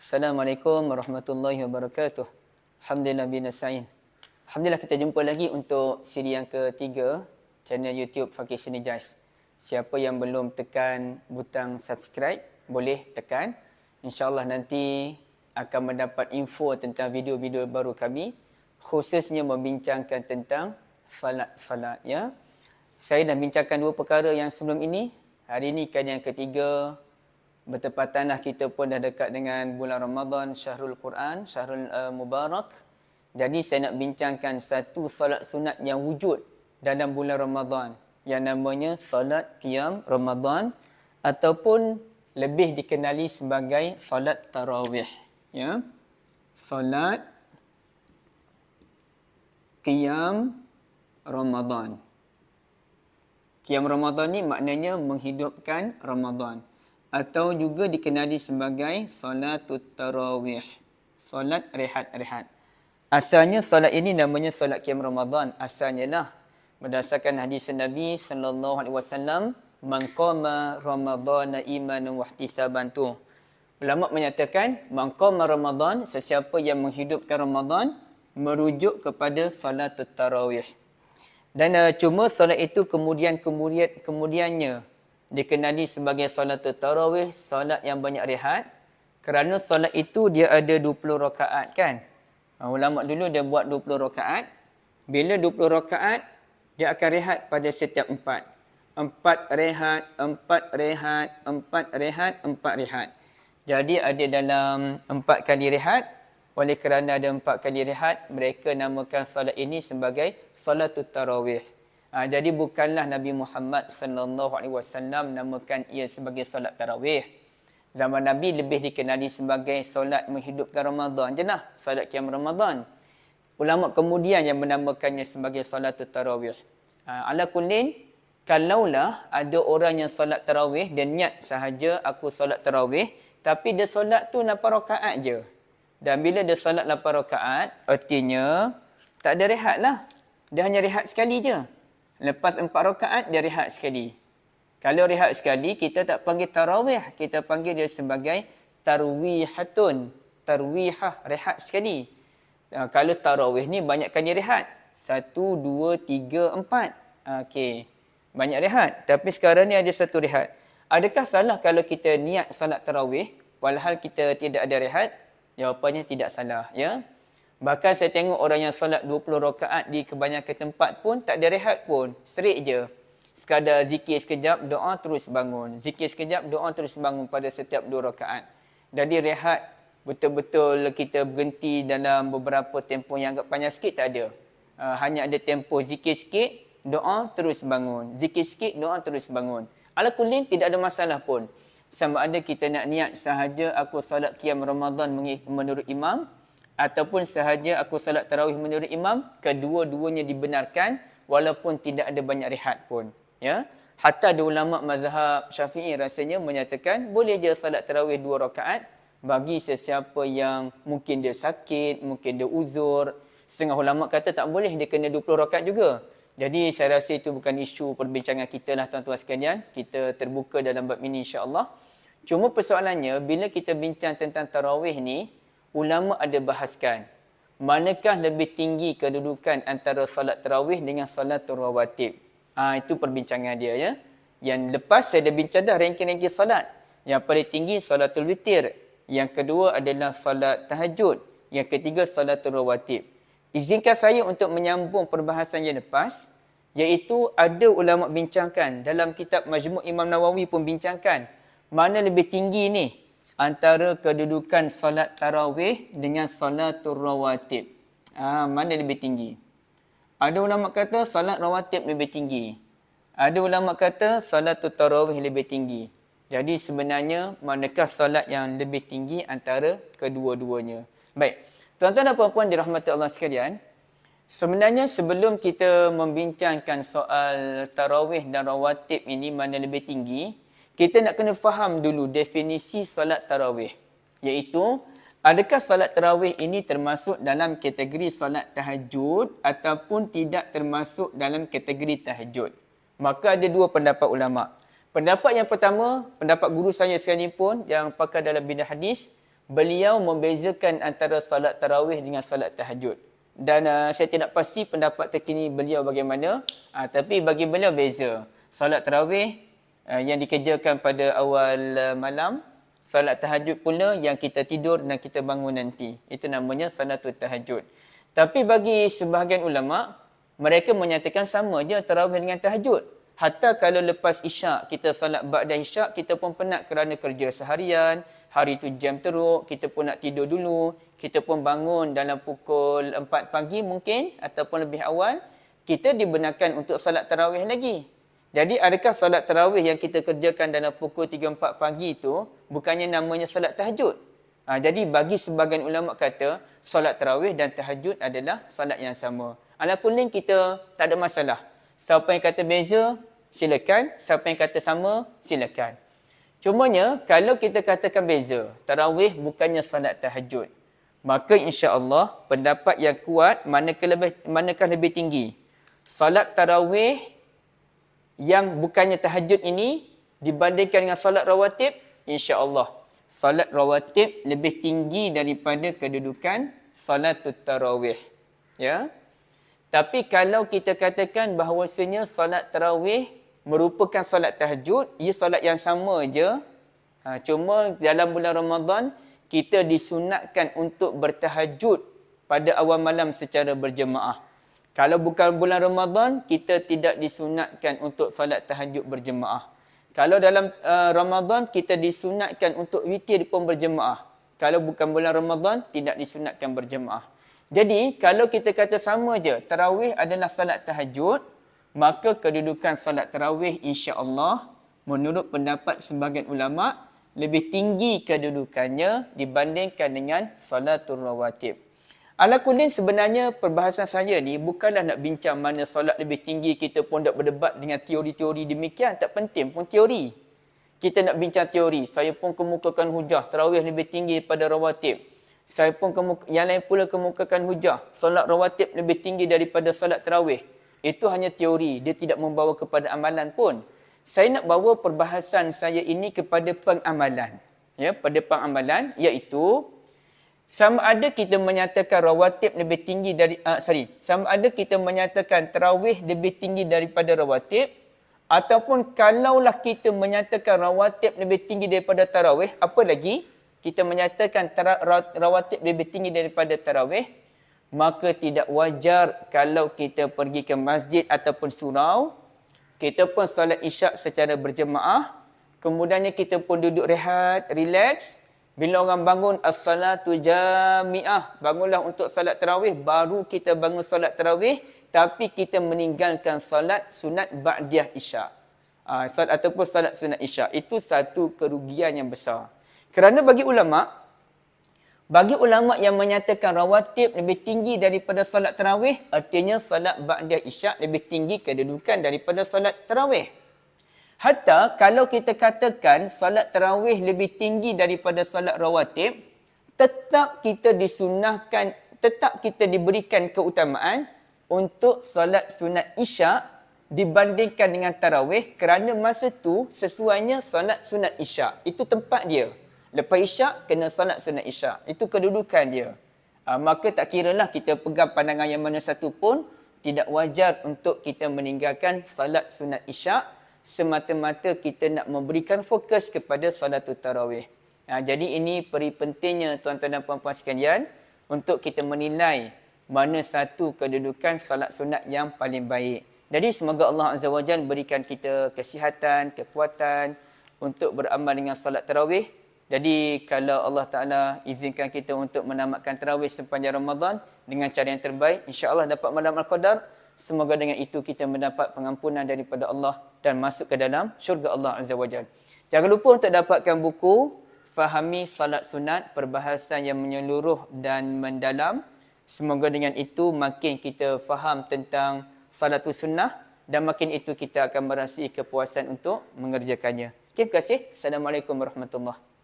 Assalamualaikum warahmatullahi wabarakatuh. Alhamdulillah bin nasta'in. Alhamdulillah kita jumpa lagi untuk siri yang ketiga channel YouTube Fakih Synergise. Siapa yang belum tekan butang subscribe boleh tekan. InsyaAllah nanti akan mendapat info tentang video-video baru kami, khususnya membincangkan tentang salat-salat ya. Saya dah bincangkan dua perkara yang sebelum ini. Hari ini kan yang ketiga. Bertepatanlah kita pun dah dekat dengan bulan Ramadan, Syahrul Quran, Syahrul Mubarak. Jadi saya nak bincangkan satu solat sunat yang wujud dalam bulan Ramadan yang namanya solat Qiyam Ramadan ataupun lebih dikenali sebagai solat tarawih ya. Solat Qiyam Ramadan. Qiyam Ramadan ni maknanya menghidupkan Ramadan, atau juga dikenali sebagai solatut tarawih, solat rehat-rehat. Asalnya solat ini namanya solat Qiyam Ramadan. Asalnya lah berdasarkan hadis Nabi sallallahu alaihi wasallam, man qama ramadhana imanan wa ihtisaban tu. Ulama menyatakan man qama Ramadan, sesiapa yang menghidupkan Ramadan, merujuk kepada solatut tarawih. Dan cuma solat itu kemudiannya dikenali sebagai solatul tarawih, solat yang banyak rehat. Kerana solat itu dia ada 20 rakaat kan. Ulama dulu dia buat 20 rakaat. Bila 20 rakaat, dia akan rehat pada setiap 4. 4 rehat, 4 rehat, 4 rehat, 4 rehat. Jadi ada dalam 4 kali rehat. Oleh kerana ada 4 kali rehat, mereka namakan solat ini sebagai solatul tarawih. Jadi bukanlah Nabi Muhammad sallallahu alaihi wasallam namakan ia sebagai solat tarawih. Zaman Nabi lebih dikenali sebagai solat menghidupkan Ramadan je lah, solat Qiyam Ramadan. Ulama kemudian yang menamakannya sebagai solat tarawih. Ala kullin, kalaulah ada orang yang solat tarawih dan niat sahaja aku solat tarawih, tapi dia solat tu 8 rakaat je. Dan bila dia solat 8 rakaat, artinya tak ada rehat lah. Dia hanya rehat sekali je. Lepas 4 rakaat, dia rehat sekali. Kalau rehat sekali, kita tak panggil tarawih. Kita panggil dia sebagai tarwihatun. Tarwihah, rehat sekali. Kalau tarawih ni banyak kali rehat. 1, 2, 3, 4. Okey. Banyak rehat. Tapi sekarang ni ada satu rehat. Adakah salah kalau kita niat salat tarawih, walhal kita tidak ada rehat? Jawapannya tidak salah. Ya. Bahkan saya tengok orang yang solat 20 rakaat di kebanyakan tempat pun tak ada rehat pun. Serik je. Sekadar zikir sekejap, doa terus bangun. Zikir sekejap, doa terus bangun pada setiap 2 rakaat. Jadi rehat betul-betul kita berhenti dalam beberapa tempoh yang agak panjang sikit tak ada. Hanya ada tempoh zikir sikit, doa terus bangun. Zikir sikit, doa terus bangun. Ala kullin tidak ada masalah pun. Sama ada kita nak niat sahaja aku solat Qiyam Ramadan menurut imam, ataupun sahaja aku salat tarawih menurut imam, kedua-duanya dibenarkan walaupun tidak ada banyak rehat pun. Ya. Hatta ada ulama mazhab Syafi'i rasanya menyatakan boleh je salat tarawih 2 rakaat bagi sesiapa yang mungkin dia sakit, mungkin dia uzur. Setengah ulama kata tak boleh, dia kena 20 rakaat juga. Jadi saya rasa itu bukan isu perbincangan kita lah tuan-tuan sekalian. Kita terbuka dalam bab ini insya-Allah. Cuma persoalannya bila kita bincang tentang tarawih ni, ulama ada bahaskan manakah lebih tinggi kedudukan antara salat tarawih dengan salatul rawatib. Itu perbincangan dia ya. Yang lepas saya dah bincang dah ranking-ranking salat. Yang paling tinggi salatul witir, yang kedua adalah salat tahajud, yang ketiga salatul rawatib. Izinkan saya untuk menyambung perbahasan yang lepas, iaitu ada ulama bincangkan dalam kitab Majmu' Imam Nawawi pun bincangkan mana lebih tinggi ni antara kedudukan solat tarawih dengan solatul rawatib. Mana lebih tinggi? Ada ulama kata solat rawatib lebih tinggi. Ada ulama kata solatul tarawih lebih tinggi. Jadi sebenarnya manakah solat yang lebih tinggi antara kedua-duanya? Baik. Tuan-tuan dan puan-puan dirahmati Allah sekalian, sebenarnya sebelum kita membincangkan soal tarawih dan rawatib ini mana lebih tinggi, kita nak kena faham dulu definisi solat tarawih. Iaitu, adakah solat tarawih ini termasuk dalam kategori solat tahajud ataupun tidak termasuk dalam kategori tahajud? Maka ada dua pendapat ulama'. Pendapat yang pertama, pendapat guru saya sekarang ni pun yang pakar dalam bidang hadis, beliau membezakan antara salat tarawih dengan salat tahajud. Dan saya tidak pasti pendapat terkini beliau bagaimana, tapi bagi beliau beza. Salat tarawih yang dikerjakan pada awal malam, salat tahajud pula yang kita tidur dan kita bangun nanti. Itu namanya salatul tahajud. Tapi bagi sebahagian ulama, mereka menyatakan sama je tarawih dengan tahajud. Hatta kalau lepas isyak, kita salat ba'da isyak, kita pun penat kerana kerja seharian, hari tu jam teruk, kita pun nak tidur dulu, kita pun bangun dalam pukul 4 pagi mungkin, ataupun lebih awal, kita dibenarkan untuk salat tarawih lagi. Jadi adakah salat tarawih yang kita kerjakan dalam pukul 3-4 pagi itu, bukannya namanya salat tahajud? Jadi bagi sebahagian ulama kata, salat tarawih dan tahajud adalah salat yang sama. Ala kullin kita tak ada masalah. Siapa yang kata beza, silakan. Siapa yang kata sama, silakan. Cumanya, kalau kita katakan beza, tarawih bukannya salat tahajud, maka insya-Allah pendapat yang kuat manakah lebih tinggi? Salat tarawih yang bukannya tahajud ini dibandingkan dengan salat rawatib, insya-Allah salat rawatib lebih tinggi daripada kedudukan salatul tarawih. Ya. Tapi kalau kita katakan bahawasanya salat tarawih merupakan salat tahajud, ia salat yang sama je. Cuma dalam bulan Ramadan, kita disunatkan untuk bertahajud pada awal malam secara berjemaah. Kalau bukan bulan Ramadan, kita tidak disunatkan untuk salat tahajud berjemaah. Kalau dalam Ramadan, kita disunatkan untuk witir pun berjemaah. Kalau bukan bulan Ramadan, tidak disunatkan berjemaah. Jadi, kalau kita kata sama je, tarawih adalah salat tahajud, maka kedudukan salat tarawih insya-Allah menurut pendapat sebahagian ulama lebih tinggi kedudukannya dibandingkan dengan salatul rawatib. Ala kullin sebenarnya perbahasan saya ni bukanlah nak bincang mana solat lebih tinggi, kita pun nak berdebat dengan teori-teori demikian, tak penting pun teori. Kita nak bincang teori, saya pun kemukakan hujah, tarawih lebih tinggi daripada rawatib. Saya pun yang lain pula kemukakan hujah, solat rawatib lebih tinggi daripada solat tarawih. Itu hanya teori, dia tidak membawa kepada amalan pun. Saya nak bawa perbahasan saya ini kepada pengamalan. Ya, pada pengamalan, iaitu sama ada kita menyatakan rawatib lebih tinggi sama ada kita menyatakan tarawih lebih tinggi daripada rawatib, ataupun kalaulah kita menyatakan rawatib lebih tinggi daripada tarawih, apa lagi? Kita menyatakan rawatib lebih tinggi daripada tarawih, maka tidak wajar kalau kita pergi ke masjid ataupun surau, kita pun solat isyak secara berjemaah, kemudiannya kita pun duduk rehat, relax. Bila orang bangun, as-salatu jami'ah, bangunlah untuk solat tarawih, baru kita bangun solat tarawih, tapi kita meninggalkan solat sunat ba'diyah isyak. Ataupun solat sunat isyak. Itu satu kerugian yang besar. Kerana bagi ulama yang menyatakan rawatib lebih tinggi daripada salat tarawih, artinya salat ba'diyah isyak lebih tinggi kedudukan daripada salat tarawih. Hatta kalau kita katakan salat tarawih lebih tinggi daripada salat rawatib, tetap kita disunahkan, tetap kita diberikan keutamaan untuk salat sunat isyak dibandingkan dengan tarawih, kerana masa tu sesuainya salat sunat isyak. Itu tempat dia. Lepas isyak, kena salat sunat isyak. Itu kedudukan dia. Maka tak kiralah kita pegang pandangan yang mana satu pun, tidak wajar untuk kita meninggalkan salat sunat isyak, semata-mata kita nak memberikan fokus kepada salatul tarawih. Jadi ini peri pentingnya tuan-tuan dan puan-puan sekalian, untuk kita menilai mana satu kedudukan salat sunat yang paling baik. Jadi semoga Allah Azza wa Jalla berikan kita kesihatan, kekuatan untuk beramal dengan salat tarawih. Jadi kalau Allah Ta'ala izinkan kita untuk menamatkan tarawih sepanjang Ramadan dengan cara yang terbaik, insya-Allah dapat malam Al-Qadar. Semoga dengan itu kita mendapat pengampunan daripada Allah dan masuk ke dalam syurga Allah Azza wa Jalla. Jangan lupa untuk dapatkan buku Fahami Salat Sunat, perbahasan yang menyeluruh dan mendalam. Semoga dengan itu makin kita faham tentang salatul sunnah dan makin itu kita akan merasai kepuasan untuk mengerjakannya. Terima kasih. Assalamualaikum warahmatullahi wabarakatuh.